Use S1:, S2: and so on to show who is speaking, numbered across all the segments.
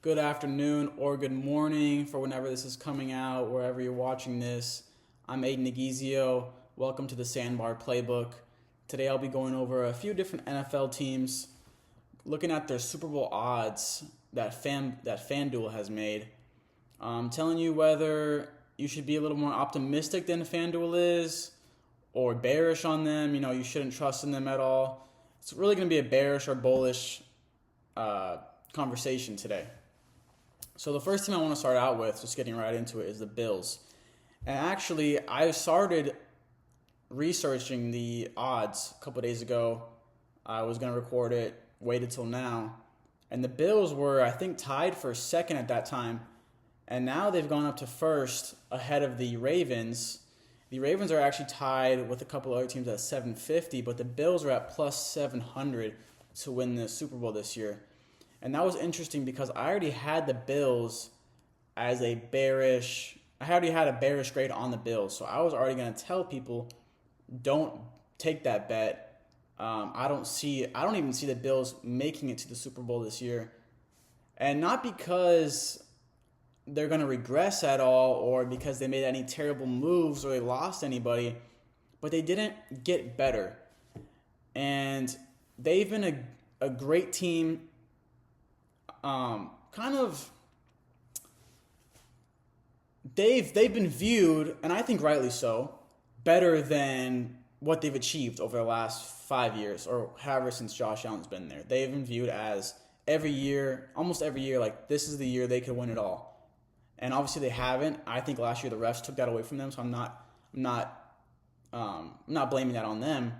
S1: good afternoon, or good morning for whenever this is coming out, wherever you're watching this. I'm Aiden Negizio. Welcome to the Sandbar Playbook. Today I'll be going over a few different NFL teams, looking at their Super Bowl odds that FanDuel has made. Telling you whether you should be a little more optimistic than FanDuel is, or bearish on them. You shouldn't trust in them at all. It's really going to be a bearish or bullish conversation today. So the first team I want to start out with, just getting right into it, is the Bills. And actually, I started researching the odds a couple of days ago. I was going to record it, waited till now. And the Bills were, I think, tied for second at that time. And now they've gone up to first ahead of the Ravens. The Ravens are actually tied with a couple other teams at 750, but the Bills are at plus 700 to win the Super Bowl this year. And that was interesting because I already had the Bills as a bearish. I already had a bearish grade on the Bills, so I was already going to tell people, don't take that bet. I don't even see the Bills making it to the Super Bowl this year, and not because they're going to regress at all or because they made any terrible moves or they lost anybody, but they didn't get better, and they've been a great team. They've been viewed, and I think rightly so, better than what they've achieved over the last 5 years or however since Josh Allen's been there. They've been viewed as almost every year, like this is the year they could win it all. And obviously they haven't. I think last year the refs took that away from them, so I'm not blaming that on them.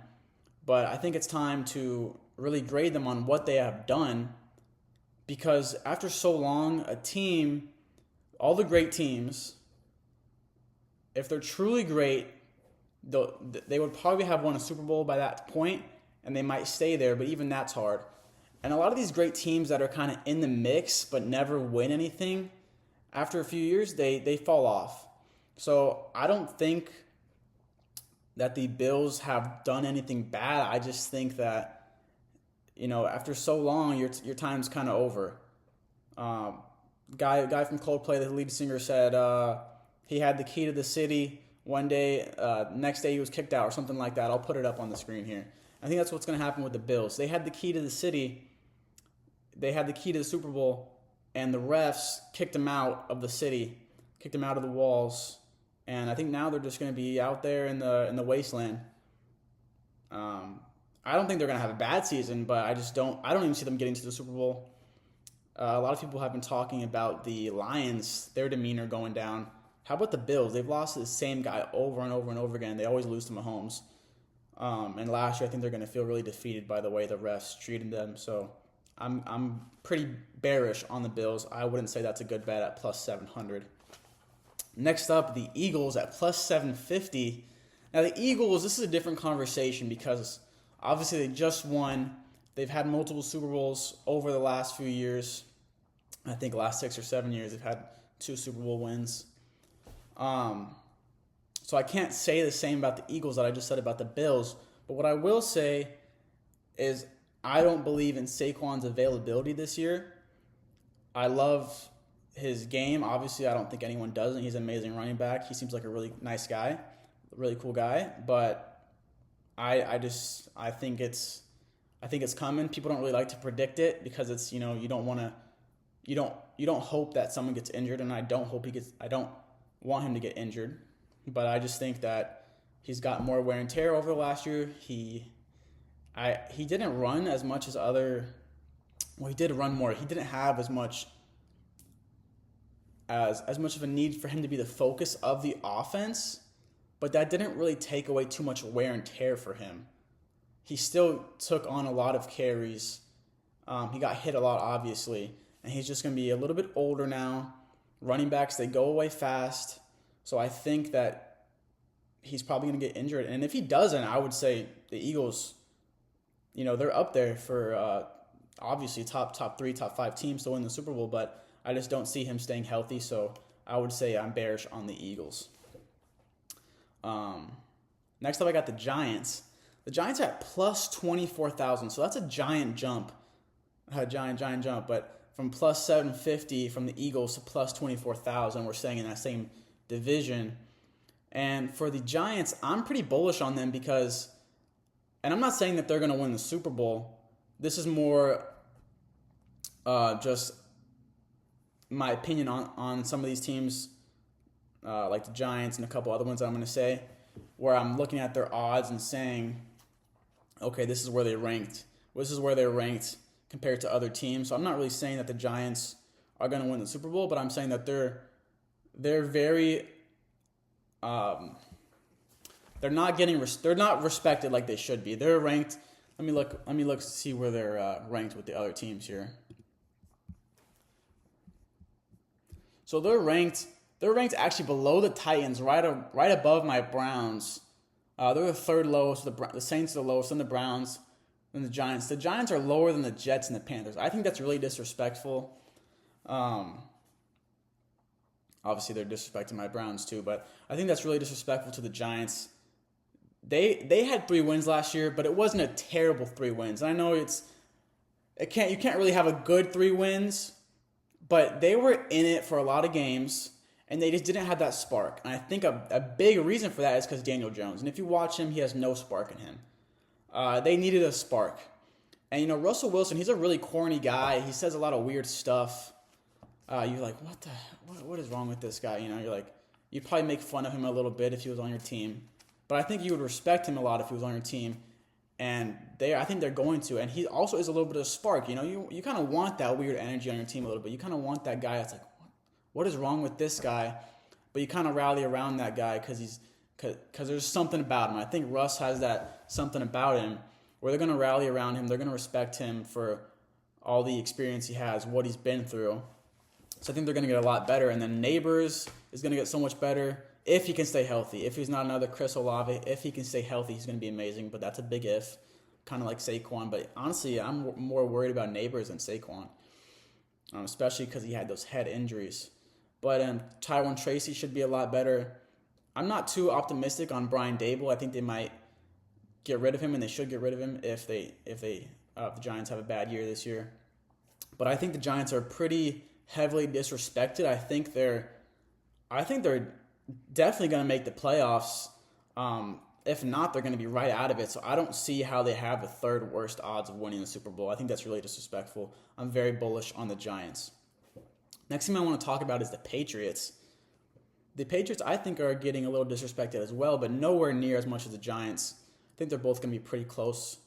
S1: But I think it's time to really grade them on what they have done. Because after so long, a team, all the great teams, if they're truly great, they would probably have won a Super Bowl by that point, and they might stay there, but even that's hard. And a lot of these great teams that are kind of in the mix but never win anything, after a few years, they fall off. So I don't think that the Bills have done anything bad. I just think that after so long, your time's kind of over. Guy from Coldplay, the lead singer, said he had the key to the city one day. Next day he was kicked out or something like that. I'll put it up on the screen here. I think that's what's going to happen with the Bills. They had the key to the city. They had the key to the Super Bowl, and the refs kicked them out of the city, kicked them out of the walls. And I think now they're just going to be out there in the wasteland. I don't think they're going to have a bad season, but I don't even see them getting to the Super Bowl. A lot of people have been talking about the Lions, their demeanor going down. How about the Bills? They've lost to the same guy over and over and over again. They always lose to Mahomes. And last year, I think they're going to feel really defeated by the way the refs treated them. So I'm pretty bearish on the Bills. I wouldn't say that's a good bet at plus 700. Next up, the Eagles at plus 750. Now, the Eagles, this is a different conversation because obviously they just won. They've had multiple Super Bowls over the last few years. I think last 6 or 7 years they've had 2 Super Bowl wins. So I can't say the same about the Eagles that I just said about the Bills. But what I will say is I don't believe in Saquon's availability this year. I love his game. Obviously, I don't think anyone doesn't. He's an amazing running back. He seems like a really nice guy, a really cool guy. But I think it's coming. People don't really like to predict it because it's you don't hope that someone gets injured, and I don't want him to get injured. But I just think that he's got more wear and tear over the last year. He didn't run as much as he did run more. He didn't have as much of a need for him to be the focus of the offense, but that didn't really take away too much wear and tear for him. He still took on a lot of carries. He got hit a lot, obviously, and he's just going to be a little bit older now. Running backs, they go away fast, so I think that he's probably going to get injured. And if he doesn't, I would say the Eagles, they're up there for obviously top 3, top 5 teams to win the Super Bowl, but I just don't see him staying healthy, so I would say I'm bearish on the Eagles. Next up, I got the Giants. The Giants are at plus 24,000, so that's a giant jump. Giant jump. But from plus 750 from the Eagles to plus 24,000. We're staying in that same division. And for the Giants, I'm pretty bullish on them because, and I'm not saying that they're going to win the Super Bowl. This is more just my opinion on some of these teams, like the Giants and a couple other ones that I'm going to say, where I'm looking at their odds and saying, okay, this is where they ranked. This is where they're ranked compared to other teams. So I'm not really saying that the Giants are going to win the Super Bowl, but I'm saying that they're very they're not respected like they should be. They're ranked. Let me look to see where they're ranked with the other teams here. So they're ranked actually below the Titans, right above my Browns. They're the third lowest. The Saints are the lowest, then the Browns, then the Giants. The Giants are lower than the Jets and the Panthers. I think that's really disrespectful. Obviously, they're disrespecting my Browns too, but I think that's really disrespectful to the Giants. They had 3 wins last year, but it wasn't a terrible 3 wins. And I know you can't really have a good 3 wins, but they were in it for a lot of games, and they just didn't have that spark. And I think a big reason for that is because Daniel Jones. And if you watch him, he has no spark in him. They needed a spark. And, Russell Wilson, he's a really corny guy. He says a lot of weird stuff. You're like, what is wrong with this guy? You're like, you'd probably make fun of him a little bit if he was on your team. But I think you would respect him a lot if he was on your team. And I think they're going to. And he also is a little bit of a spark. You kind of want that weird energy on your team a little bit. You kind of want that guy that's like, what is wrong with this guy? But you kind of rally around that guy because there's something about him. I think Russ has that something about him where they're going to rally around him. They're going to respect him for all the experience he has, what he's been through. So I think they're going to get a lot better. And then Neighbors is going to get so much better if he can stay healthy. If he's not another Chris Olave, if he can stay healthy, he's going to be amazing. But that's a big if, kind of like Saquon. But honestly, I'm more worried about Neighbors than Saquon, especially because he had those head injuries. But Tyrone Tracy should be a lot better. I'm not too optimistic on Brian Dable. I think they might get rid of him, and they should get rid of him if the Giants have a bad year this year. But I think the Giants are pretty heavily disrespected. I think they're definitely going to make the playoffs. If not, they're going to be right out of it. So I don't see how they have the third worst odds of winning the Super Bowl. I think that's really disrespectful. I'm very bullish on the Giants. Next thing I want to talk about is the Patriots. The Patriots, I think, are getting a little disrespected as well, but nowhere near as much as the Giants. I think they're both going to be pretty close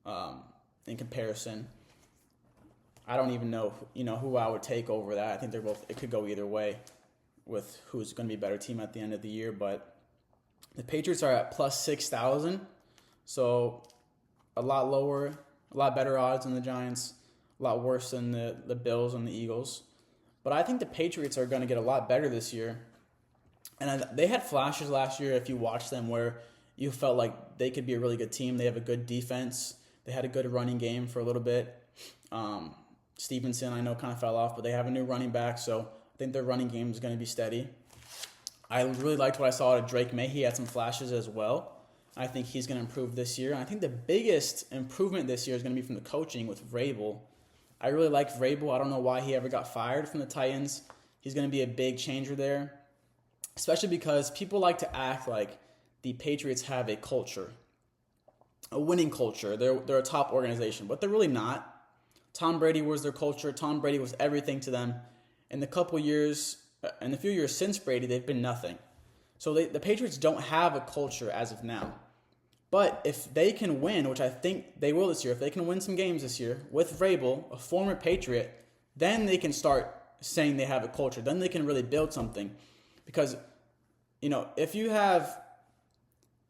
S1: in comparison. I don't even know, who I would take over that. I think it could go either way with who's going to be a better team at the end of the year. But the Patriots are at plus 6,000, so a lot lower, a lot better odds than the Giants, a lot worse than the Bills and the Eagles. But I think the Patriots are going to get a lot better this year. And they had flashes last year, if you watch them, where you felt like they could be a really good team. They have a good defense. They had a good running game for a little bit. Stevenson, I know, kind of fell off, but they have a new running back, so I think their running game is going to be steady. I really liked what I saw out of Drake May. He had some flashes as well. I think he's going to improve this year. And I think the biggest improvement this year is going to be from the coaching with Vrabel. I really like Vrabel. I don't know why he ever got fired from the Titans. He's going to be a big changer there, especially because people like to act like the Patriots have a culture, a winning culture. They're a top organization, but they're really not. Tom Brady was their culture. Tom Brady was everything to them. In the few years since Brady, they've been nothing. So the Patriots don't have a culture as of now. But if they can win, which I think they will this year, if they can win some games this year with Vrabel, a former Patriot, then they can start saying they have a culture. Then they can really build something. Because, if you have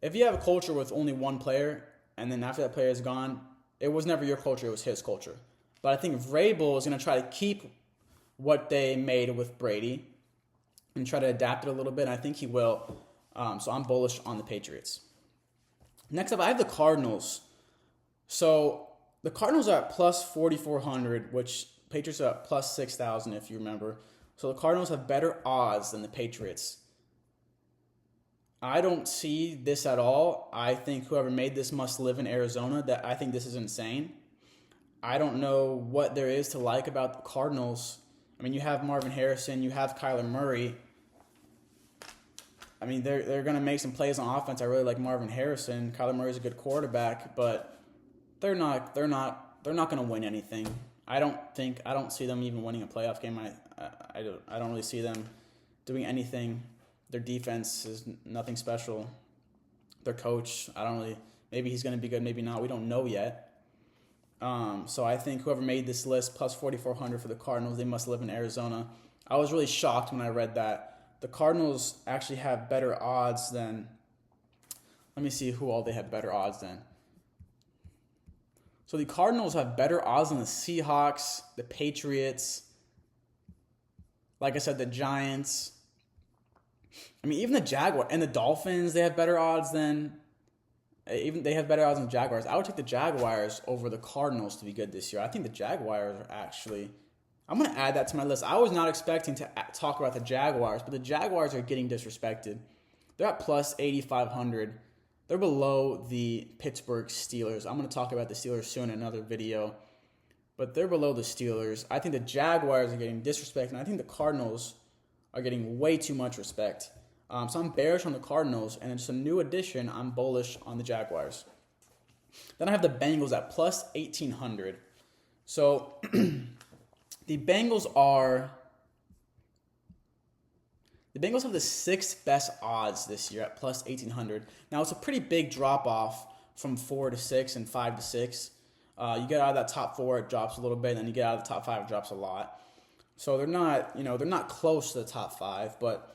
S1: a culture with only one player, and then after that player is gone, it was never your culture, it was his culture. But I think Vrabel is going to try to keep what they made with Brady and try to adapt it a little bit, and I think he will. So I'm bullish on the Patriots. Next up, I have the Cardinals. So the Cardinals are at plus 4,400, which Patriots are at plus 6,000, if you remember. So the Cardinals have better odds than the Patriots. I don't see this at all. I think whoever made this must live in Arizona. I think this is insane. I don't know what there is to like about the Cardinals. I mean, you have Marvin Harrison, you have Kyler Murray. I mean, they're going to make some plays on offense. I really like Marvin Harrison. Kyler Murray's a good quarterback, but they're not going to win anything. I don't see them even winning a playoff game. I don't really see them doing anything. Their defense is nothing special. Their coach, maybe he's going to be good, maybe not. We don't know yet. So I think whoever made this list, plus 4,400 for the Cardinals, they must live in Arizona. I was really shocked when I read that. The Cardinals actually have better odds than, let me see who all they have better odds than. So the Cardinals have better odds than the Seahawks, the Patriots, like I said, the Giants. I mean, even the Jaguars and the Dolphins, they have better odds than, they have better odds than the Jaguars. I would take the Jaguars over the Cardinals to be good this year. I think the Jaguars are actually, I'm going to add that to my list. I was not expecting to talk about the Jaguars, but the Jaguars are getting disrespected. They're at plus 8,500. They're below the Pittsburgh Steelers. I'm going to talk about the Steelers soon in another video, but they're below the Steelers. I think the Jaguars are getting disrespected, and I think the Cardinals are getting way too much respect. So I'm bearish on the Cardinals, and it's a new addition. I'm bullish on the Jaguars. Then I have the Bengals at plus 1,800. So the Bengals have the sixth best odds this year at plus 1,800. Now, it's a pretty big drop-off from 4 to 6 and 5 to 6. You get out of that top 4, it drops a little bit, and then you get out of the top 5, it drops a lot. So they're not close to the top 5, but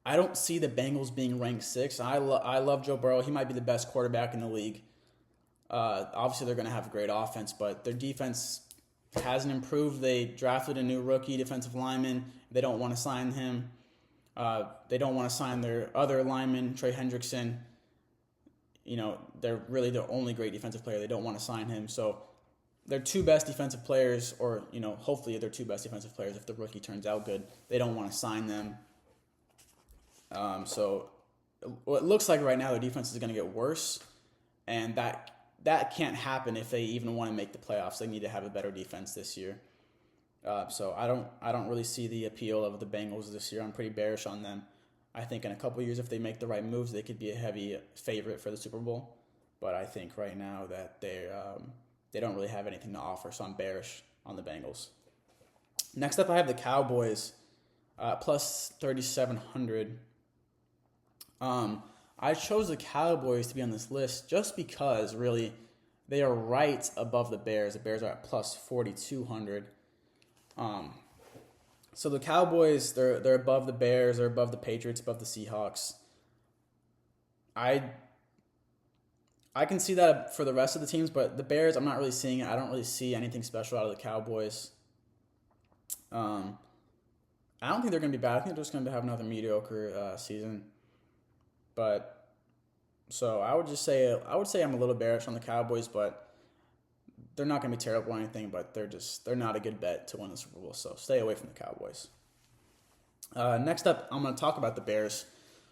S1: I don't see the Bengals being ranked 6. I love Joe Burrow. He might be the best quarterback in the league. Obviously, they're going to have a great offense, but their defense hasn't improved. They drafted a new rookie defensive lineman. They don't want to sign him. They don't want to sign their other lineman, Trey Hendrickson. They're really their only great defensive player. They don't want to sign him. So their two best defensive players, or, hopefully their two best defensive players, if the rookie turns out good, they don't want to sign them. So what it looks like right now, their defense is going to get worse, and that can't happen if they even want to make the playoffs. They need to have a better defense this year. So I don't really see the appeal of the Bengals this year. I'm pretty bearish on them. I think in a couple of years, if they make the right moves, they could be a heavy favorite for the Super Bowl. But I think right now that they don't really have anything to offer, so I'm bearish on the Bengals. Next up, I have the Cowboys, plus 3,700. I chose the Cowboys to be on this list just because, really, they are right above the Bears. The Bears are at plus 4,200. So the Cowboys, they're above the Bears, they're above the Patriots, above the Seahawks. I can see that for the rest of the teams, but the Bears, I'm not really seeing it. I don't really see anything special out of the Cowboys. I don't think they're going to be bad. I think they're just going to have another mediocre season. But so I would say I'm a little bearish on the Cowboys, but they're not going to be terrible or anything. But they're not a good bet to win the Super Bowl. So stay away from the Cowboys. Next up, I'm going to talk about the Bears.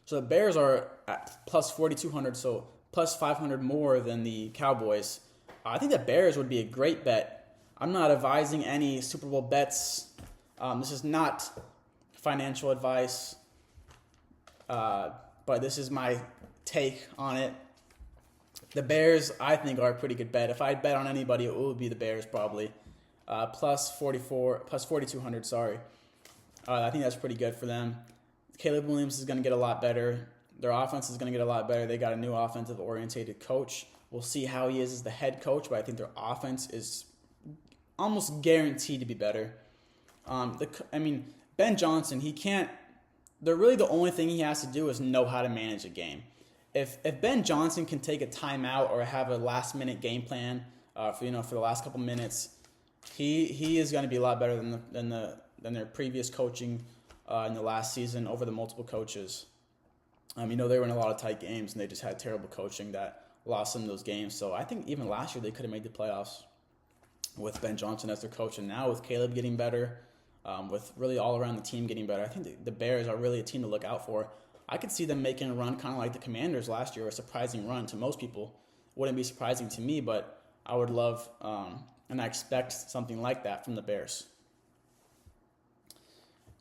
S1: So the Bears are at plus 4,200, so plus 500 more than the Cowboys. I think the Bears would be a great bet. I'm not advising any Super Bowl bets. This is not financial advice, but this is my take on it. The Bears, I think, are a pretty good bet. If I'd bet on anybody, it would be the Bears probably. Plus 4,200, sorry. I think that's pretty good for them. Caleb Williams is going to get a lot better. Their offense is going to get a lot better. They got a new offensive-oriented coach. We'll see how he is as the head coach, but I think their offense is almost guaranteed to be better. Ben Johnson, really the only thing he has to do is know how to manage a game. If Ben Johnson can take a timeout or have a last-minute game plan for the last couple minutes, he is going to be a lot better than their previous coaching in the last season over the multiple coaches. They were in a lot of tight games, and they just had terrible coaching that lost them those games. So I think even last year they could have made the playoffs with Ben Johnson as their coach. And now with Caleb getting better, with really all around the team getting better, I think the Bears are really a team to look out for. I could see them making a run kind of like the Commanders last year, a surprising run to most people. Wouldn't be surprising to me, but I would love, and I expect something like that from the Bears.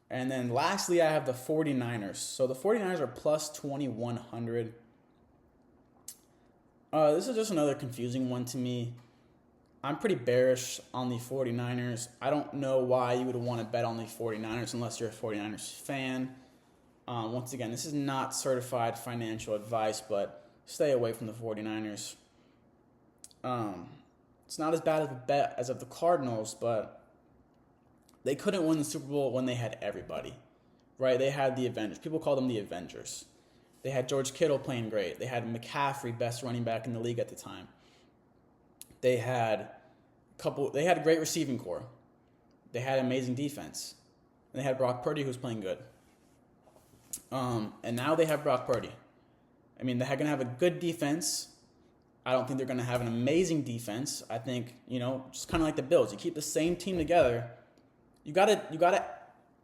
S1: And then lastly, I have the 49ers. So the 49ers are plus 2,100. This is just another confusing one to me. I'm pretty bearish on the 49ers. I don't know why you would want to bet on the 49ers unless you're a 49ers fan. Once again, this is not certified financial advice, but stay away from the 49ers. It's not as bad of a bet as of the Cardinals, but they couldn't win the Super Bowl when they had everybody, right? They had the Avengers. People call them the Avengers. They had George Kittle playing great. They had McCaffrey, best running back in the league at the time. They had a great receiving core. They had amazing defense. And they had Brock Purdy, who's playing good. And now they have Brock Purdy. I mean, they're going to have a good defense. I don't think they're going to have an amazing defense. I think, just kind of like the Bills. You keep the same team together. You gotta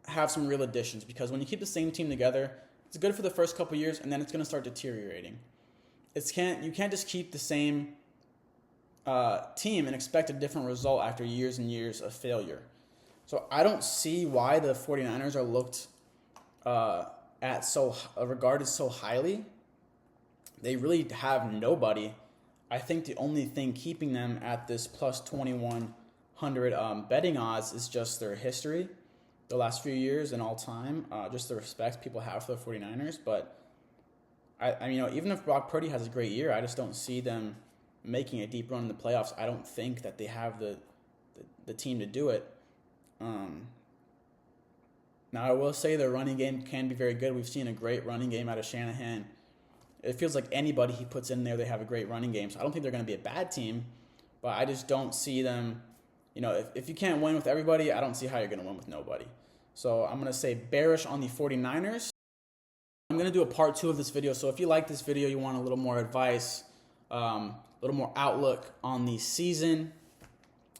S1: have some real additions, because when you keep the same team together, it's good for the first couple of years, and then it's going to start deteriorating. You can't just keep the same team and expect a different result after years and years of failure. So I don't see why the 49ers are looked regarded so highly. They really have nobody. I think the only thing keeping them at this plus 2,100 betting odds is just their history, the last few years and all time, just the respect people have for the 49ers. But I even if Brock Purdy has a great year, I just don't see them making a deep run in the playoffs. I don't think that they have the team to do it. Now, I will say their running game can be very good. We've seen a great running game out of Shanahan. It feels like anybody he puts in there, they have a great running game. So I don't think they're going to be a bad team, but I just don't see them. If you can't win with everybody, I don't see how you're going to win with nobody. So I'm going to say bearish on the 49ers. I'm going to do a part 2 of this video. So if you like this video, you want a little more advice, a little more outlook on the season,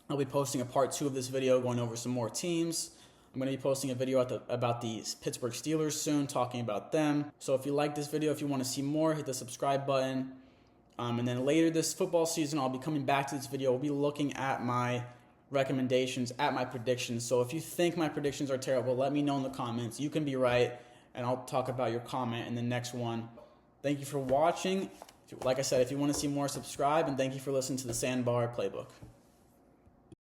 S1: I'll be posting a part 2 of this video going over some more teams. I'm going to be posting a video about the Pittsburgh Steelers soon, talking about them. So if you like this video, if you want to see more, hit the subscribe button. And then later this football season, I'll be coming back to this video. We'll be looking at my recommendations, at my predictions. So if you think my predictions are terrible, let me know in the comments. You can be right, and I'll talk about your comment in the next one. Thank you for watching. Like I said, if you want to see more, subscribe, and thank you for listening to the Sandbar Playbook.